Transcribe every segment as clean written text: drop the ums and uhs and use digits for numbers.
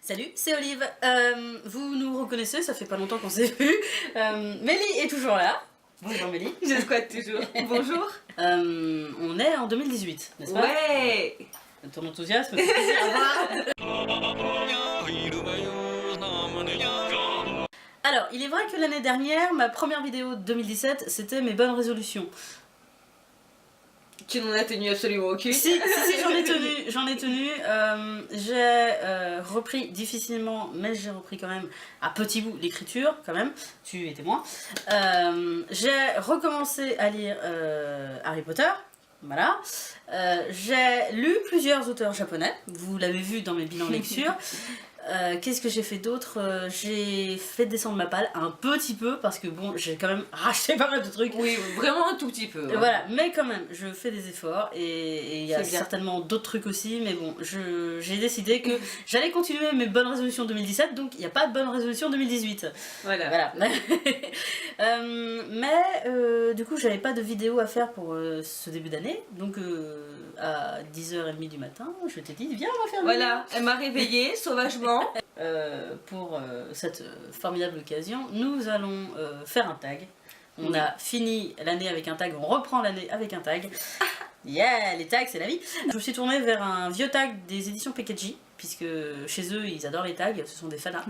Salut, c'est Olive. Vous nous reconnaissez, ça fait pas longtemps qu'on s'est vu. Mélie est toujours là. Bonjour Mélie. Je squatte toujours. Bonjour. On est en 2018, n'est-ce pas? Ouais. Ton enthousiasme, c'est plaisir à voir. Alors, il est vrai que l'année dernière, ma première vidéo de 2017, c'était mes bonnes résolutions. Tu n'en as tenu absolument aucune. Si, j'en ai tenu. J'ai repris difficilement, mais j'ai repris quand même à petit bout l'écriture, quand même. Tu es témoin. J'ai recommencé à lire Harry Potter. Voilà. J'ai lu plusieurs auteurs japonais. Vous l'avez vu dans mes bilans lecture. Qu'est-ce que j'ai fait d'autre? J'ai fait descendre ma palle un petit peu parce que bon, j'ai quand même racheté pas mal de trucs. Oui, vraiment un tout petit peu. Hein. Voilà, mais quand même, je fais des efforts et il y a certainement d'autres trucs aussi, mais bon, j'ai décidé que j'allais continuer mes bonnes résolutions 2017, donc il n'y a pas de bonnes résolutions 2018. Voilà. Du coup, j'avais pas de vidéo à faire pour ce début d'année, donc à 10h30 du matin, je t'ai dit, viens, on va faire une vidéo. Elle m'a réveillée sauvagement. Pour cette formidable occasion, nous allons faire un tag. On a fini l'année avec un tag, on reprend l'année avec un tag. Yeah, les tags, c'est la vie. Je me suis tournée vers un vieux tag des éditions PKG, puisque chez eux, ils adorent les tags, ce sont des fanats.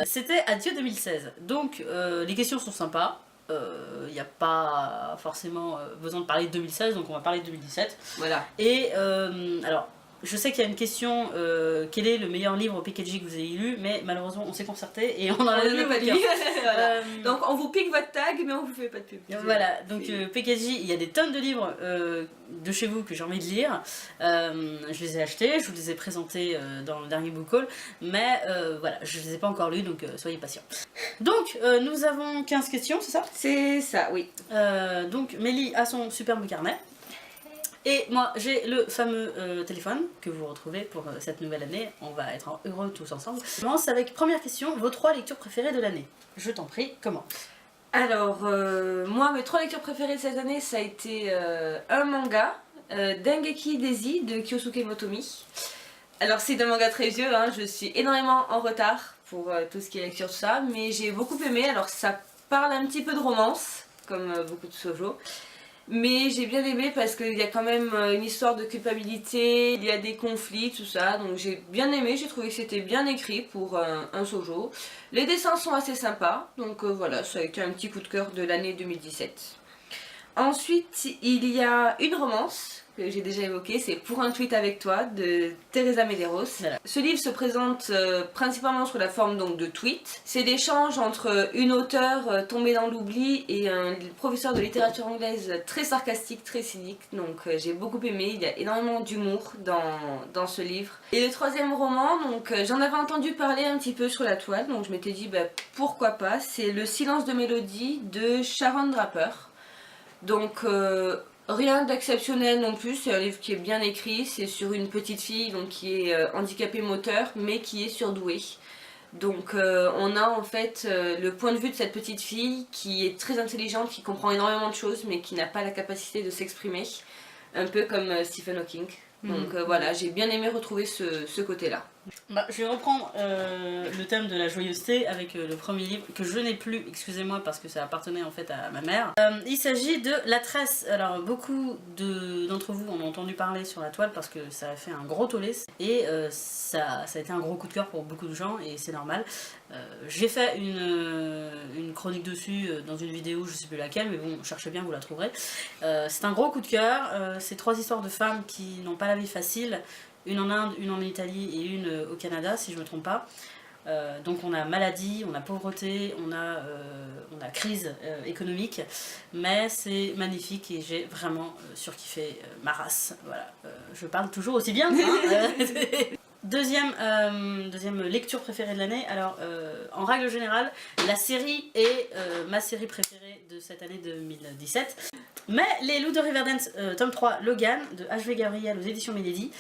C'était Adieu 2016. Donc, les questions sont sympas. Il n'y a pas forcément besoin de parler de 2016, donc on va parler de 2017. Voilà. Et alors, je sais qu'il y a une question, quel est le meilleur livre PKG que vous avez lu, mais malheureusement on s'est concerté et on en a lu pas lu. Voilà. Donc on vous pique votre tag, mais on vous fait pas de pub. Voilà, donc PKG, il y a des tonnes de livres de chez vous que j'ai envie de lire. Je les ai achetés, je vous les ai présentés dans le dernier book haul, mais voilà, je les ai pas encore lus, donc soyez patients. Donc, nous avons 15 questions, c'est ça? C'est ça, oui. Donc, Mélie a son superbe carnet. Et moi, j'ai le fameux téléphone que vous retrouvez pour cette nouvelle année. On va être heureux tous ensemble. Je commence avec première question, vos 3 lectures préférées de l'année. Je t'en prie, commence. Alors, moi, mes 3 lectures préférées de cette année, ça a été un manga, Dengeki Daisy de Kyosuke Motomi. Alors, c'est un manga très vieux, hein, je suis énormément en retard pour tout ce qui est lecture, tout ça, mais j'ai beaucoup aimé. Alors, ça parle un petit peu de romance, comme beaucoup de shoujo. Mais j'ai bien aimé parce qu'il y a quand même une histoire de culpabilité, il y a des conflits, tout ça. Donc j'ai bien aimé, j'ai trouvé que c'était bien écrit pour un shoujo. Les dessins sont assez sympas, donc voilà, ça a été un petit coup de cœur de l'année 2017. Ensuite, il y a une romance que j'ai déjà évoquée, c'est Pour un tweet avec toi de Teresa Medeiros. Voilà. Ce livre se présente principalement sous la forme donc, de tweets. C'est l'échange entre une auteure tombée dans l'oubli et un professeur de littérature anglaise très sarcastique, très cynique. Donc j'ai beaucoup aimé, il y a énormément d'humour dans ce livre. Et le troisième roman, donc j'en avais entendu parler un petit peu sur la toile, donc je m'étais dit bah, pourquoi pas. C'est Le silence de Mélodie de Sharon Draper. Donc rien d'exceptionnel non plus, c'est un livre qui est bien écrit, c'est sur une petite fille donc, qui est handicapée moteur mais qui est surdouée. Donc on a en fait le point de vue de cette petite fille qui est très intelligente, qui comprend énormément de choses mais qui n'a pas la capacité de s'exprimer, un peu comme Stephen Hawking. Donc voilà, j'ai bien aimé retrouver ce côté-là. Bah, je vais reprendre le thème de la joyeuseté avec le premier livre que je n'ai plus, excusez-moi parce que ça appartenait en fait à ma mère. Il s'agit de La Tresse. Alors beaucoup d'entre vous en ont entendu parler sur la toile parce que ça a fait un gros tollé et ça a été un gros coup de cœur pour beaucoup de gens et c'est normal. J'ai fait une chronique dessus dans une vidéo, je sais plus laquelle, mais bon, cherchez bien, vous la trouverez. C'est un gros coup de cœur, c'est 3 histoires de femmes qui n'ont pas la vie facile, une en Inde, une en Italie et une au Canada, si je ne me trompe pas. Donc on a maladie, on a pauvreté, on a crise économique, mais c'est magnifique et j'ai vraiment surkiffé ma race. Voilà, je parle toujours aussi bien. Hein. Deuxième lecture préférée de l'année, alors en règle générale, la série est ma série préférée de cette année 2017. Mais Les Loups de Riverdance, tome 3, Logan, de H.V. Gabriel aux éditions Milady,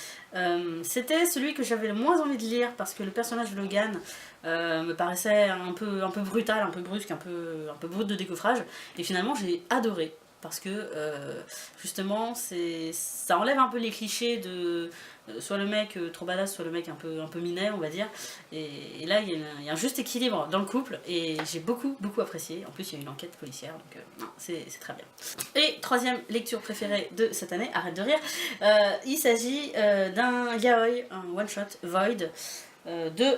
c'était celui que j'avais le moins envie de lire parce que le personnage de Logan me paraissait un peu brutal, un peu brusque, un peu brut de décoffrage. Et finalement, j'ai adoré. parce que justement ça enlève un peu les clichés de soit le mec trop badass, soit le mec un peu minet, on va dire. Et là, il y a un juste équilibre dans le couple et j'ai beaucoup apprécié. En plus, il y a une enquête policière, donc c'est très bien. Et troisième lecture préférée de cette année, arrête de rire, il s'agit d'un yaoi, un one-shot, Void,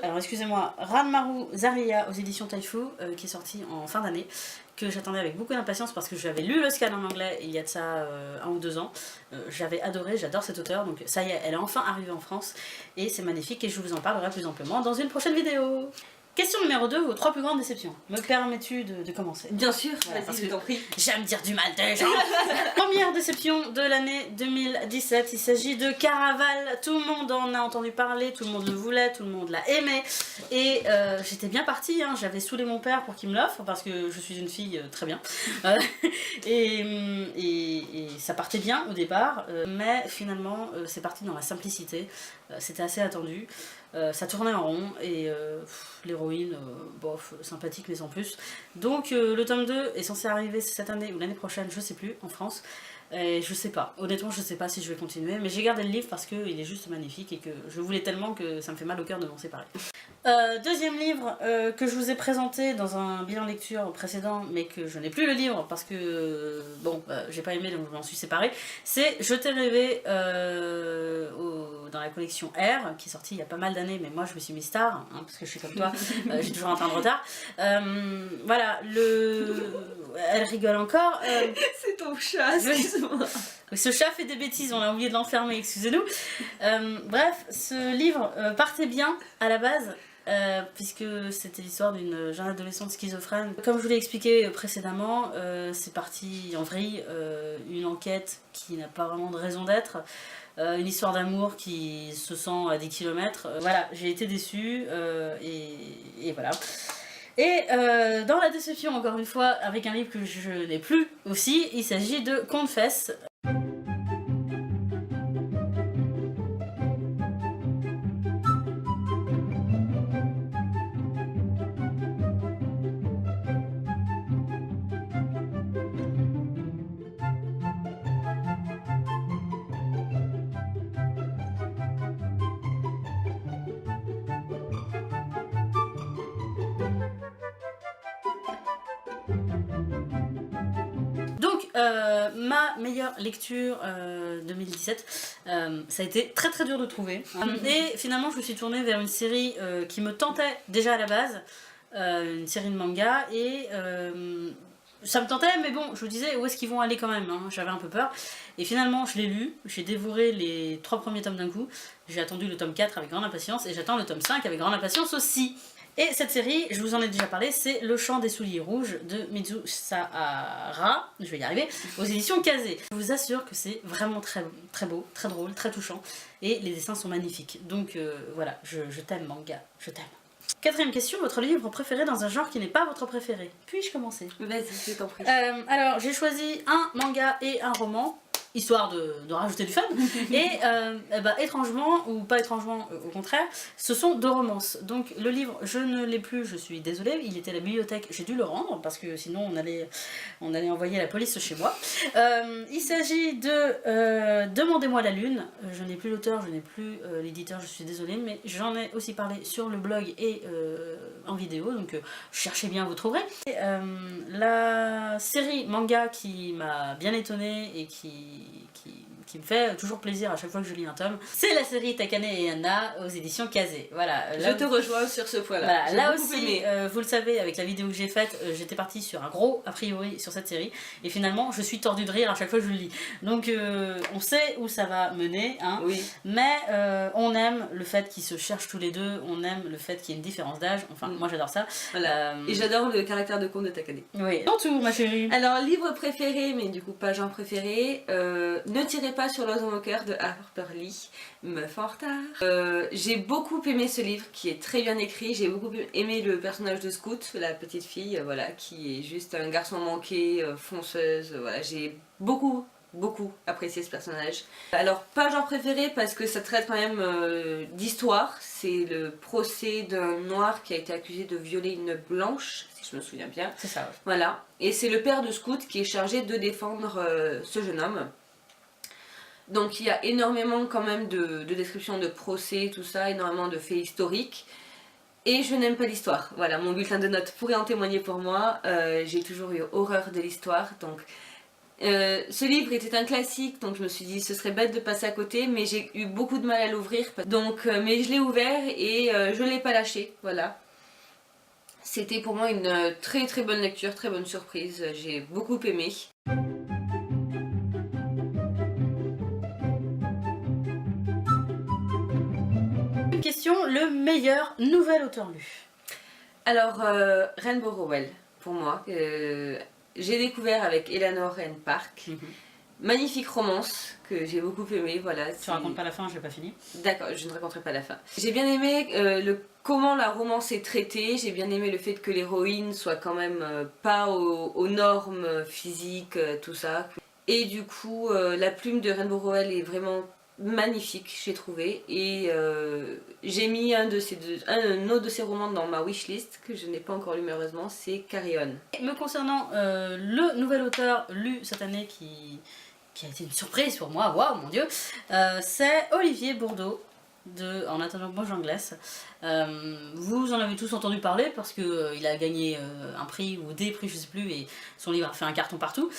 alors excusez-moi, Ranmaru Zariya aux éditions Taifu, qui est sorti en fin d'année, que j'attendais avec beaucoup d'impatience parce que j'avais lu le scan en anglais il y a de ça 1 ou 2 ans. J'avais adoré, j'adore cette auteure, donc ça y est, elle est enfin arrivée en France et c'est magnifique et je vous en parlerai plus amplement dans une prochaine vidéo. Question numéro 2, vos 3 plus grandes déceptions. Me permets-tu de commencer? Bien sûr, voilà, vas-y, je t'en prie. J'aime dire du mal des gens. Première déception de l'année 2017, il s'agit de Caraval. Tout le monde en a entendu parler, tout le monde le voulait, tout le monde l'a aimé. Et j'étais bien partie, hein. J'avais saoulé mon père pour qu'il me l'offre, parce que je suis une fille très bien. Et ça partait bien au départ, mais finalement c'est parti dans la simplicité. C'était assez attendu. Ça tournait en rond et l'héroïne, bof, sympathique mais sans plus. Donc le tome 2 est censé arriver cette année ou l'année prochaine, je sais plus, en France. Et je sais pas, honnêtement je sais pas si je vais continuer, mais j'ai gardé le livre parce qu'il est juste magnifique et que je voulais tellement que ça me fait mal au cœur de m'en séparer. Deuxième livre que je vous ai présenté dans un bilan lecture précédent, mais que je n'ai plus le livre parce que bon, j'ai pas aimé donc je m'en suis séparée, c'est Je t'ai rêvé dans la collection R, qui est sortie il y a pas mal d'années, mais moi je me suis mise tard, hein, parce que je suis comme toi, j'ai toujours un temps de retard. Voilà, elle rigole encore. C'est ton chat, excuse-moi. Ce chat fait des bêtises, on a oublié de l'enfermer, excusez-nous. Bref, ce livre partait bien à la base, puisque c'était l'histoire d'une jeune adolescente schizophrène. Comme je vous l'ai expliqué précédemment, c'est parti en vrille, une enquête qui n'a pas vraiment de raison d'être, une histoire d'amour qui se sent à des kilomètres. Voilà, j'ai été déçue, et voilà. Et dans la déception, encore une fois, avec un livre que je n'ai plus aussi, il s'agit de Confesse. Donc, ma meilleure lecture 2017, ça a été très dur de trouver. Et finalement, je me suis tournée vers une série qui me tentait déjà à la base, une série de manga, et ça me tentait, mais bon, je me disais où est-ce qu'ils vont aller quand même, hein. J'avais un peu peur. Et finalement, je l'ai lu, j'ai dévoré les 3 premiers tomes d'un coup, j'ai attendu le tome 4 avec grande impatience, et j'attends le tome 5 avec grande impatience aussi. Et cette série, je vous en ai déjà parlé, c'est Le Chant des Souliers Rouges de Mizu Sahara, je vais y arriver, aux éditions Kazé. Je vous assure que c'est vraiment très beau, très drôle, très touchant, et les dessins sont magnifiques. Donc voilà, je t'aime manga, je t'aime. Quatrième question, votre livre préféré dans un genre qui n'est pas votre préféré? Puis-je commencer? Vas-y, je t'en prie. Alors, j'ai choisi un manga et un roman, histoire de rajouter du fun, et étrangement, ou pas étrangement, au contraire, ce sont 2 romances. Donc le livre, je ne l'ai plus, je suis désolée, il était à la bibliothèque, j'ai dû le rendre, parce que sinon on allait envoyer la police chez moi. Il s'agit de Demandez-moi la lune, je n'ai plus l'auteur, je n'ai plus l'éditeur, je suis désolée, mais j'en ai aussi parlé sur le blog et en vidéo, donc cherchez bien, vous trouverez. Et, la série manga qui m'a bien étonnée et qui me fait toujours plaisir à chaque fois que je lis un tome, c'est la série Takane et Anna aux éditions Kazé. Voilà, je te rejoins sur ce point-là. Voilà, là aussi, vous le savez, avec la vidéo que j'ai faite, j'étais partie sur un gros a priori sur cette série, et finalement je suis tordue de rire à chaque fois que je le lis. Donc on sait où ça va mener, hein, oui. Mais on aime le fait qu'ils se cherchent tous les deux, on aime le fait qu'il y ait une différence d'âge, enfin moi j'adore ça. Voilà. Et j'adore le caractère de conte de Takane. Oui, ton tour ma chérie. Alors, livre préféré, mais du coup pas genre préféré, Ne tirez pas sur l'oiseau moqueur de Harper Lee, meuf en retard. J'ai beaucoup aimé ce livre qui est très bien écrit, j'ai beaucoup aimé le personnage de Scout, la petite fille, voilà, qui est juste un garçon manqué, fonceuse, voilà, j'ai beaucoup beaucoup apprécié ce personnage. Alors pas genre préféré parce que ça traite quand même d'histoire. C'est le procès d'un noir qui a été accusé de violer une blanche, si je me souviens bien. C'est ça, ouais. Voilà. Et c'est le père de scout qui est chargé de défendre ce jeune homme. Donc il y a énormément quand même de descriptions de procès, tout ça, énormément de faits historiques. Et je n'aime pas l'histoire. Voilà, mon bulletin de notes pourrait en témoigner pour moi. J'ai toujours eu horreur de l'histoire, donc... ce livre était un classique, donc je me suis dit ce serait bête de passer à côté, mais j'ai eu beaucoup de mal à l'ouvrir. Donc, mais je l'ai ouvert et je ne l'ai pas lâché, voilà. C'était pour moi une très très bonne lecture, très bonne surprise, j'ai beaucoup aimé. Une question, le meilleur nouvel auteur lu? Alors, Rainbow Rowell, pour moi. J'ai découvert avec Eleanor N. Park. Magnifique romance que j'ai beaucoup aimé, voilà. Tu racontes pas la fin, je l'ai pas fini. D'accord, je ne raconterai pas la fin. J'ai bien aimé comment la romance est traitée, j'ai bien aimé le fait que l'héroïne soit quand même pas aux normes physiques, tout ça. Et du coup, la plume de Rainbow Rowell est vraiment magnifique, j'ai trouvé. Et j'ai mis un autre de ses romans dans ma wishlist, que je n'ai pas encore lu malheureusement, c'est Carry On. Me concernant, le nouvel auteur lu cette année qui a été une surprise pour moi, waouh mon dieu, c'est Olivier Bourdeau de En attendant Bojangles. Vous en avez tous entendu parler parce que il a gagné un prix ou des prix, je sais plus, et son livre a fait un carton partout.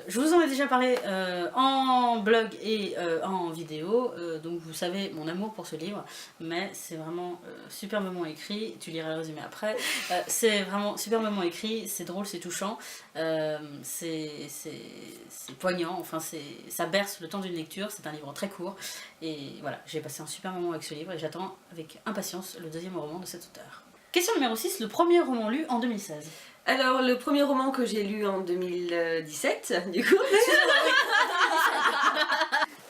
Je vous en ai déjà parlé en blog et en vidéo, donc vous savez mon amour pour ce livre, mais c'est vraiment superbement écrit, tu liras le résumé après, c'est vraiment superbement écrit, c'est drôle, c'est touchant, c'est poignant, enfin ça berce le temps d'une lecture, c'est un livre très court, et voilà, j'ai passé un super moment avec ce livre et j'attends avec impatience le deuxième roman de cet auteur. Question numéro 6, le premier roman lu en 2016. Alors, le premier roman que j'ai lu en 2017, du coup.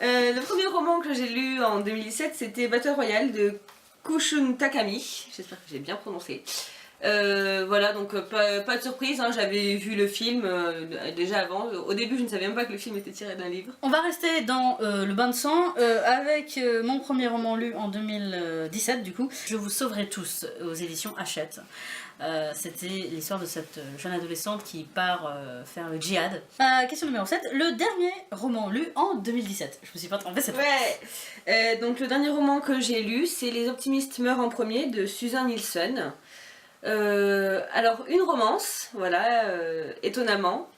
Le premier roman que j'ai lu en 2017, c'était Battle Royale de Kushun Takami. J'espère que j'ai bien prononcé. Voilà, donc pas de surprise, hein, j'avais vu le film déjà avant. Au début, je ne savais même pas que le film était tiré d'un livre. On va rester dans le bain de sang avec mon premier roman lu en 2017 du coup. Je vous sauverai tous aux éditions Hachette. C'était l'histoire de cette jeune adolescente qui part faire le djihad. Question numéro 7, le dernier roman lu en 2017. Je me suis pas trompée cette fois. Ouais. Donc le dernier roman que j'ai lu, c'est Les optimistes meurent en premier de Susan Nielsen. Alors une romance, voilà, étonnamment.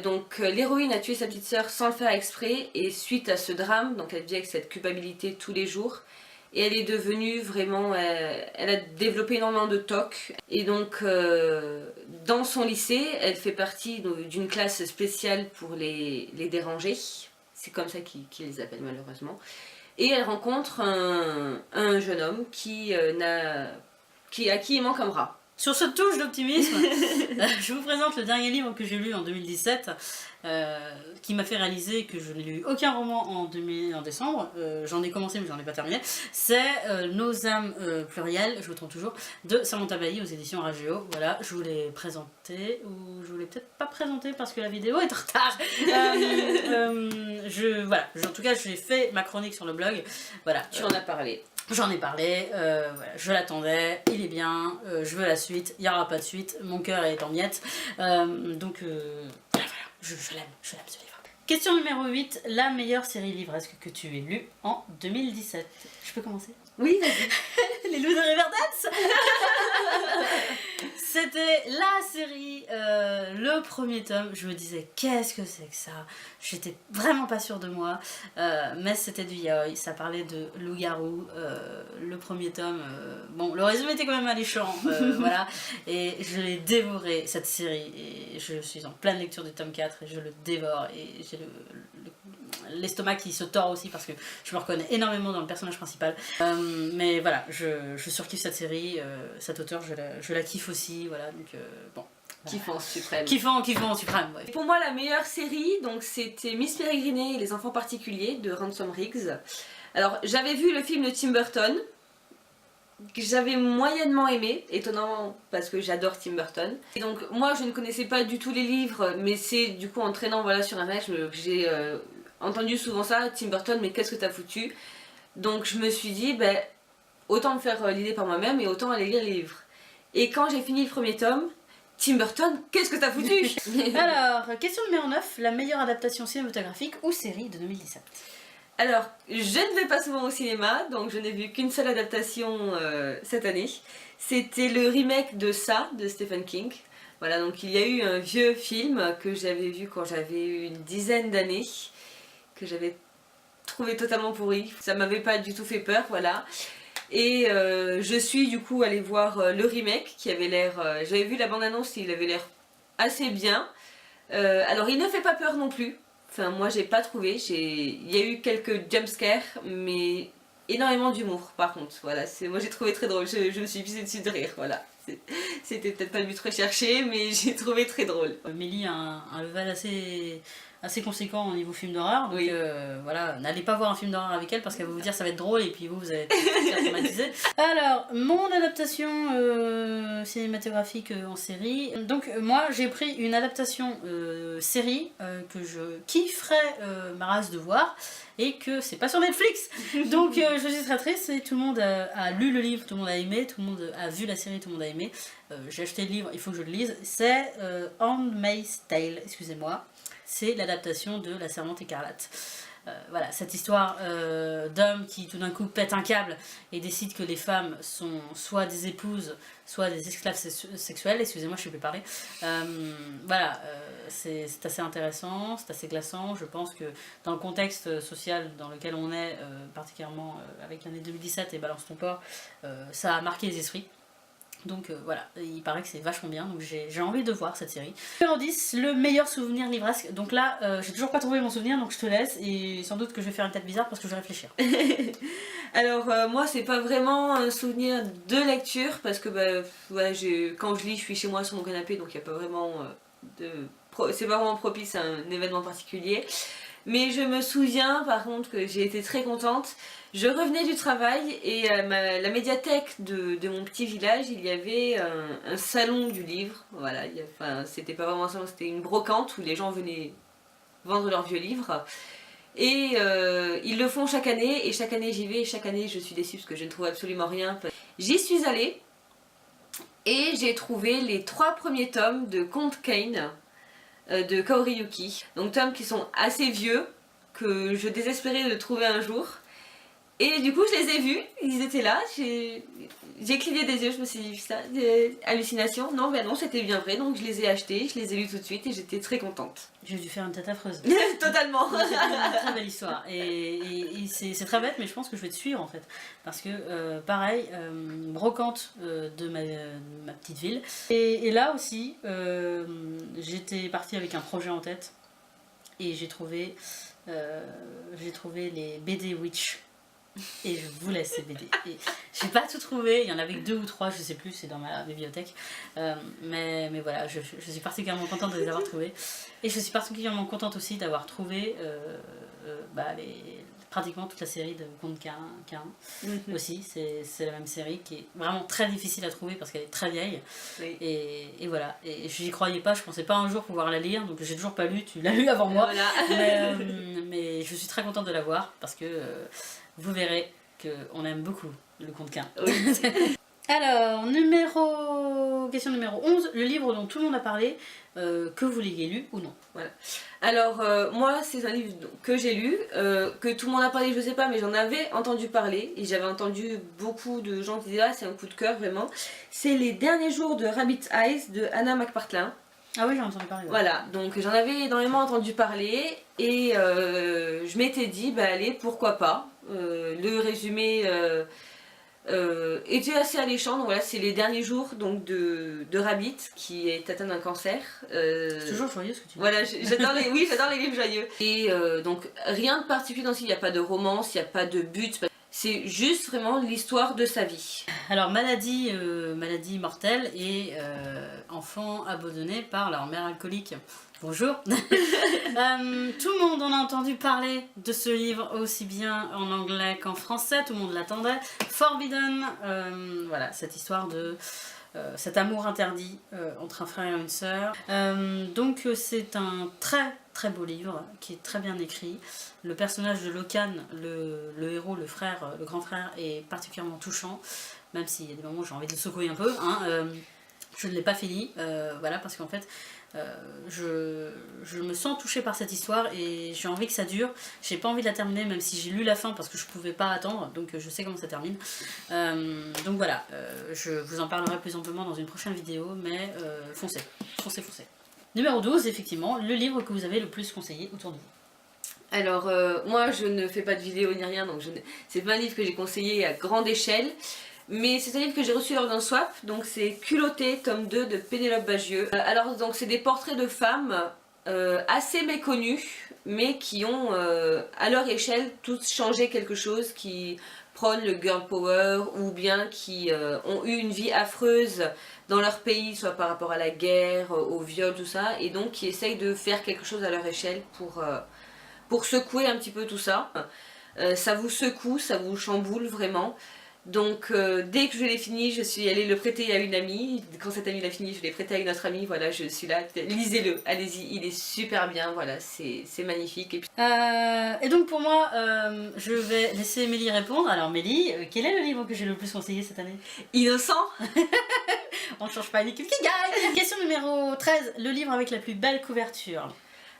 Donc l'héroïne a tué sa petite sœur sans le faire exprès et suite à ce drame, donc elle vit avec cette culpabilité tous les jours. Et elle est devenue vraiment, elle a développé énormément de TOC. Et donc dans son lycée, elle fait partie d'une classe spéciale pour les dérangés. C'est comme ça qu'ils les appellent malheureusement. Et elle rencontre un jeune homme à qui il manque un bras. Sur cette touche d'optimisme, je vous présente le dernier livre que j'ai lu en 2017, qui m'a fait réaliser que je n'ai lu aucun roman en décembre. J'en ai commencé mais j'en ai pas terminé. C'est Nos âmes plurielles, je me trompe toujours, de Samantha Bailly aux éditions Rageo. Voilà, je vous l'ai présenté, ou je vous l'ai peut-être pas présenté parce que la vidéo est en retard. Voilà, en tout cas j'ai fait ma chronique sur le blog. Voilà, Tu en as parlé. J'en ai parlé, voilà, je l'attendais, il est bien, je veux la suite, il n'y aura pas de suite, mon cœur est en miettes, donc voilà, je l'aime ce livre. Question numéro 8, la meilleure série livresque que tu aies lue en 2017. Je peux commencer? Oui, vas-y. Les loups de Riverdance. C'était la série, le premier tome. Je me disais, qu'est-ce que c'est que ça? J'étais vraiment pas sûre de moi. Mais c'était du yaoi, ça parlait de loup-garou. Le premier tome, bon, le résumé était quand même alléchant. Voilà. Et je l'ai dévoré, cette série. Et je suis en pleine lecture du tome 4 et je le dévore. Et j'ai l'estomac qui se tord aussi parce que je me reconnais énormément dans le personnage principal. Mais voilà, je surkiffe cette série, cet auteur, je la kiffe aussi, voilà, donc bon. Kiffant suprême. Kiffant suprême, ouais. Pour moi, la meilleure série, donc c'était Miss Peregrine et les enfants particuliers de Ransom Riggs. Alors, j'avais vu le film de Tim Burton, que j'avais moyennement aimé, étonnamment parce que j'adore Tim Burton. Et donc moi je ne connaissais pas du tout les livres, mais c'est du coup en traînant voilà, sur internet que j'ai entendu souvent ça, Tim Burton mais qu'est-ce que t'as foutu? Donc je me suis dit ben, autant me faire l'idée par moi-même et autant aller lire les livres. Et quand j'ai fini le premier tome, Tim Burton, qu'est-ce que t'as foutu? Alors, question numéro 9, la meilleure adaptation cinématographique ou série de 2017. Alors, je ne vais pas souvent au cinéma, donc je n'ai vu qu'une seule adaptation cette année. C'était le remake de Ça, de Stephen King. Voilà, donc il y a eu un vieux film que j'avais vu quand j'avais eu une dizaine d'années, que j'avais trouvé totalement pourri. Ça m'avait pas du tout fait peur, voilà. Et je suis du coup allée voir le remake qui avait l'air... j'avais vu la bande-annonce, il avait l'air assez bien. Alors il ne fait pas peur non plus. Enfin, moi j'ai pas trouvé, il y a eu quelques jumpscares, mais énormément d'humour par contre, voilà, moi j'ai trouvé très drôle, je me suis pissée dessus de rire, voilà. C'était peut-être pas le but recherché, mais j'ai trouvé très drôle. Mélie a un level assez conséquent au niveau film d'horreur, donc oui. voilà, n'allez pas voir un film d'horreur avec elle parce qu'elle va vous dire ça va être drôle et puis vous allez être traumatisé. Alors, mon adaptation cinématographique en série, donc moi j'ai pris une adaptation série que je kifferais ma race de voir et que c'est pas sur Netflix, donc je suis très triste et tout le monde a lu le livre, tout le monde a aimé, tout le monde a vu la série, tout le monde a aimé. J'ai acheté le livre, il faut que je le lise, c'est Handmaid's Tale, excusez-moi. C'est l'adaptation de La Servante écarlate. Voilà, cette histoire d'homme qui tout d'un coup pète un câble et décide que les femmes sont soit des épouses, soit des esclaves sexuels. Excusez-moi, je ne sais plus parler. Voilà, c'est assez intéressant, c'est assez glaçant. Je pense que dans le contexte social dans lequel on est, particulièrement avec l'année 2017 et Balance ton porc, ça a marqué les esprits. Donc voilà, il paraît que c'est vachement bien, donc j'ai envie de voir cette série. Numéro 10, le meilleur souvenir livresque. Donc là, j'ai toujours pas trouvé mon souvenir, donc je te laisse, et sans doute que je vais faire une tête bizarre parce que je vais réfléchir. Alors moi c'est pas vraiment un souvenir de lecture, parce que bah, ouais, quand je lis je suis chez moi sur mon canapé, donc il n'y a pas vraiment c'est pas vraiment propice à un événement particulier. Mais je me souviens par contre que j'ai été très contente. Je revenais du travail et à la médiathèque de mon petit village, il y avait un salon du livre. Voilà, enfin, c'était pas vraiment un salon, c'était une brocante où les gens venaient vendre leurs vieux livres. Et ils le font chaque année, et chaque année j'y vais, et chaque année je suis déçue parce que je ne trouve absolument rien. J'y suis allée et j'ai trouvé les 3 premiers tomes de Conte Kane de Kaori Yuki. Donc tomes qui sont assez vieux, que je désespérais de trouver un jour. Et du coup je les ai vus, ils étaient là, j'ai cligné des yeux, je me suis dit ça, hallucination. Non ben non, c'était bien vrai, donc je les ai achetés, je les ai lus tout de suite et j'étais très contente. J'ai dû faire une tête affreuse. Totalement. C'est une très belle histoire. Et c'est très bête, mais je pense que je vais te suivre en fait. Parce que pareil, brocante de ma petite ville. Et là aussi, j'étais partie avec un projet en tête. Et j'ai trouvé les BD Witch. Et je vous laisse ces BD. J'ai pas tout trouvé, il y en avait que 2 ou 3, je sais plus, c'est dans ma bibliothèque. Mais voilà, je suis particulièrement contente de les avoir trouvés. Et je suis particulièrement contente aussi d'avoir trouvé pratiquement toute la série de Conte Cain aussi. C'est la même série qui est vraiment très difficile à trouver parce qu'elle est très vieille. Oui. Et voilà, et j'y croyais pas, je pensais pas un jour pouvoir la lire, donc j'ai toujours pas lu, tu l'as lu avant moi. Voilà. Mais je suis très contente de l'avoir parce que vous verrez qu'on aime beaucoup le Conte Cain. Oui. Alors, question numéro 11, le livre dont tout le monde a parlé, que vous l'ayez lu ou non. Voilà. Alors, moi, c'est un livre que j'ai lu, que tout le monde a parlé, je sais pas, mais j'en avais entendu parler, et j'avais entendu beaucoup de gens qui disaient « Ah, c'est un coup de cœur, vraiment ». C'est Les derniers jours de Rabbit Eyes de Anna McPartlin. Ah oui, j'en ai entendu parler. Ouais. Voilà, donc j'en avais énormément entendu parler, et je m'étais dit, bah allez, pourquoi pas. Le résumé était assez alléchant, donc voilà, c'est les derniers jours donc, de Rabbit qui est atteint d'un cancer. C'est toujours joyeux ce que tu dis. Voilà, j'adore les livres joyeux. Et donc rien de particulier dans ce livre, il n'y a pas de romance, il n'y a pas de but. c'est juste vraiment l'histoire de sa vie. Alors maladie mortelle et enfant abandonné par leur mère alcoolique. Bonjour. Tout le monde en a entendu parler de ce livre aussi bien en anglais qu'en français, tout le monde l'attendait. Forbidden, voilà, cette histoire de cet amour interdit entre un frère et une sœur. Donc c'est un très très beau livre qui est très bien écrit. Le personnage de Locan, le héros, le frère, le grand frère, est particulièrement touchant, même s'il y a des moments où j'ai envie de le secouer un peu. Je ne l'ai pas fini, voilà, parce qu'en fait je me sens touchée par cette histoire et j'ai envie que ça dure. J'ai pas envie de la terminer, même si j'ai lu la fin parce que je pouvais pas attendre, donc je sais comment ça termine. Donc voilà, je vous en parlerai plus amplement dans une prochaine vidéo, mais foncez, foncez, foncez. Numéro 12, effectivement, le livre que vous avez le plus conseillé autour de vous. Alors moi je ne fais pas de vidéo ni rien, donc c'est pas un livre que j'ai conseillé à grande échelle. Mais c'est un livre que j'ai reçu lors d'un swap, donc c'est Culotté, tome 2 de Pénélope Bagieux. Alors donc c'est des portraits de femmes assez méconnues, mais qui ont à leur échelle toutes changé quelque chose, qui prônent le girl power ou bien qui ont eu une vie affreuse dans leur pays, soit par rapport à la guerre, au viol, tout ça, et donc qui essayent de faire quelque chose à leur échelle pour secouer un petit peu tout ça. Ça vous secoue, ça vous chamboule vraiment. Donc dès que je l'ai fini, je suis allée le prêter à une amie. Quand cette amie l'a fini, je l'ai prêté à une autre amie. Voilà, je suis là. Lisez-le, allez-y, il est super bien. Voilà, c'est magnifique. Et donc pour moi, je vais laisser Mélie répondre. Alors Mélie, quel est le livre que j'ai le plus conseillé cette année? Innocent. On ne change pas l'équipe qui gagne. Question numéro 13, le livre avec la plus belle couverture.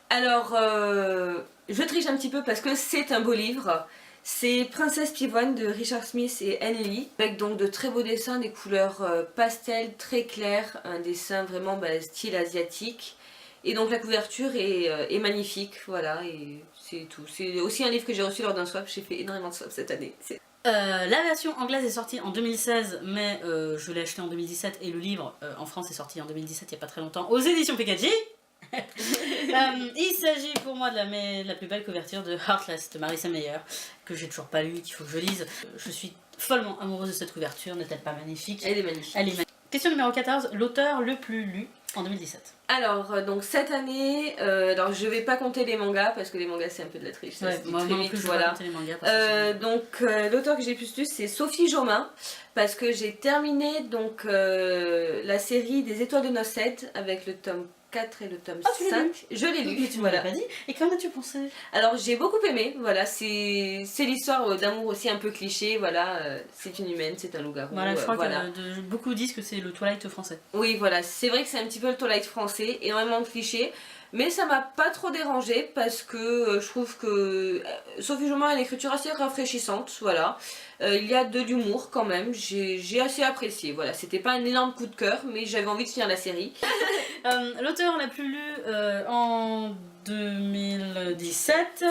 Alors, je triche un petit peu parce que c'est un beau livre. C'est Princesse Pivoine de Richard Smith et Anne Lee, avec donc de très beaux dessins, des couleurs pastel très claires, un dessin vraiment style asiatique. Et donc la couverture est magnifique, voilà, et c'est tout. C'est aussi un livre que j'ai reçu lors d'un swap, j'ai fait énormément de swaps cette année. La version anglaise est sortie en 2016, mais je l'ai acheté en 2017, et le livre en France est sorti en 2017, il n'y a pas très longtemps, aux éditions Pikachu. Il s'agit pour moi de la plus belle couverture de Heartless de Marissa Meyer, que j'ai toujours pas lu, qu'il faut que je lise. Je suis follement amoureuse de cette couverture, n'est-elle pas magnifique? Elle est magnifique. Elle est magnifique. Question numéro 14, l'auteur le plus lu en 2017. Alors, donc cette année, alors je vais pas compter les mangas parce que les mangas c'est un peu de la triche, ça Ouais, se dit moi très non vite, plus, je voilà. vais pas compter les mangas parce que Donc l'auteur que j'ai plus lu c'est Sophie Jomain parce que j'ai terminé donc la série des Étoiles de Nocette avec le tome 4 et le tome 5. Je l'ai lu, mais tu voilà. m'as pas dit. Et qu'en as-tu pensé? Alors j'ai beaucoup aimé, voilà, c'est l'histoire d'amour aussi un peu cliché, voilà, c'est une humaine, c'est un loup-garou. Voilà, je crois voilà. que beaucoup disent que c'est le Twilight français. Oui, voilà, c'est vrai que c'est un petit peu le Twilight français, énormément de clichés, mais ça m'a pas trop dérangé parce que je trouve que Sophie Jomain a une écriture assez rafraîchissante, voilà. Il y a de l'humour quand même, j'ai assez apprécié, voilà, c'était pas un énorme coup de cœur, mais j'avais envie de finir la série. L'auteur l'a plus lu en 2017,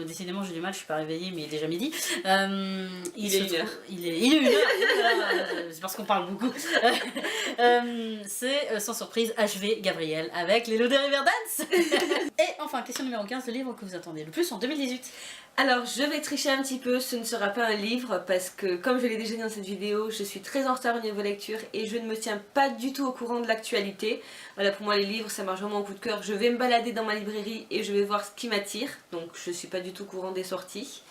décidément j'ai du mal, je suis pas réveillée mais il est déjà midi. Il est 1h. Il est 1h, c'est parce qu'on parle beaucoup. C'est sans surprise HV Gabriel avec les Lots Riverdance. Et enfin, question numéro 15, le livre que vous attendez le plus en 2018. Alors je vais tricher un petit peu, ce ne sera pas un livre parce que comme je l'ai déjà dit dans cette vidéo, je suis très en retard au niveau lecture et je ne me tiens pas du tout au courant de l'actualité. Voilà, pour moi les livres ça marche vraiment au coup de cœur, je vais me balader dans ma librairie et je vais voir ce qui m'attire, donc je ne suis pas du tout au courant des sorties.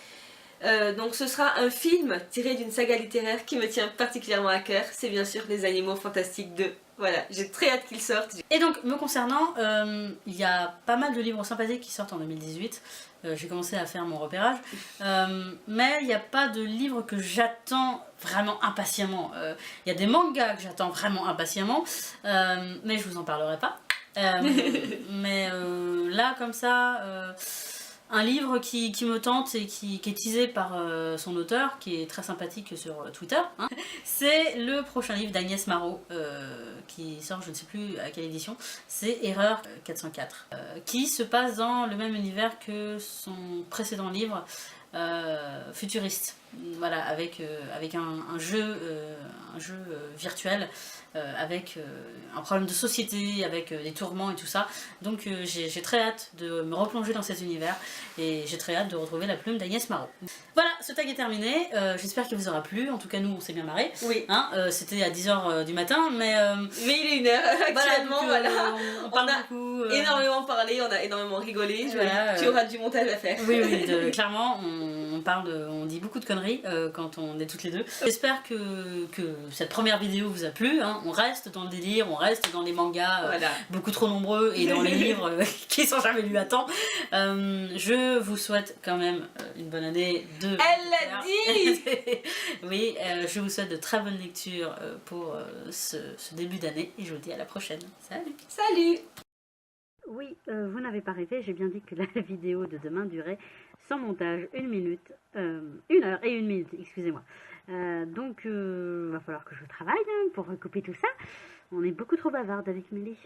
Donc ce sera un film tiré d'une saga littéraire qui me tient particulièrement à cœur, c'est bien sûr Les Animaux Fantastiques 2. Voilà, j'ai très hâte qu'il sorte. Et donc, me concernant, il y a pas mal de livres sympathiques qui sortent en 2018. J'ai commencé à faire mon repérage. Mais il n'y a pas de livres que j'attends vraiment impatiemment. Il y a des mangas que j'attends vraiment impatiemment, mais je vous en parlerai pas. Mais là, comme ça... un livre qui me tente et qui est teasé par son auteur, qui est très sympathique sur Twitter. Hein. C'est le prochain livre d'Agnès Marot, qui sort, je ne sais plus à quelle édition, c'est Erreur 404, qui se passe dans le même univers que son précédent livre, futuriste. voilà, avec un jeu virtuel, avec un problème de société, avec des tourments et tout ça. Donc j'ai très hâte de me replonger dans cet univers et j'ai très hâte de retrouver la plume d'Agnès Marot. Voilà, ce tag est terminé. J'espère qu'il vous aura plu. En tout cas, nous, on s'est bien marré. Oui. Hein, c'était à 10h du matin, mais il est 1h actuellement, voilà. On parle beaucoup. Énormément parlé, on a énormément rigolé. Voilà, tu auras du montage à faire. Oui, clairement, on dit beaucoup de conneries quand on est toutes les deux. J'espère que cette première vidéo vous a plu. Hein. On reste dans le délire, on reste dans les mangas beaucoup trop nombreux et dans les livres qui sont jamais lus à temps. Je vous souhaite quand même une bonne année de... Elle l'a dit. Oui, je vous souhaite de très bonnes lectures pour ce début d'année et je vous dis à la prochaine. Salut. Salut. Oui, vous n'avez pas rêvé, j'ai bien dit que la vidéo de demain durait sans montage 1 minute, 1 heure et 1 minute, excusez-moi. Donc, va falloir que je travaille hein, pour recouper tout ça. On est beaucoup trop bavarde avec Mélie.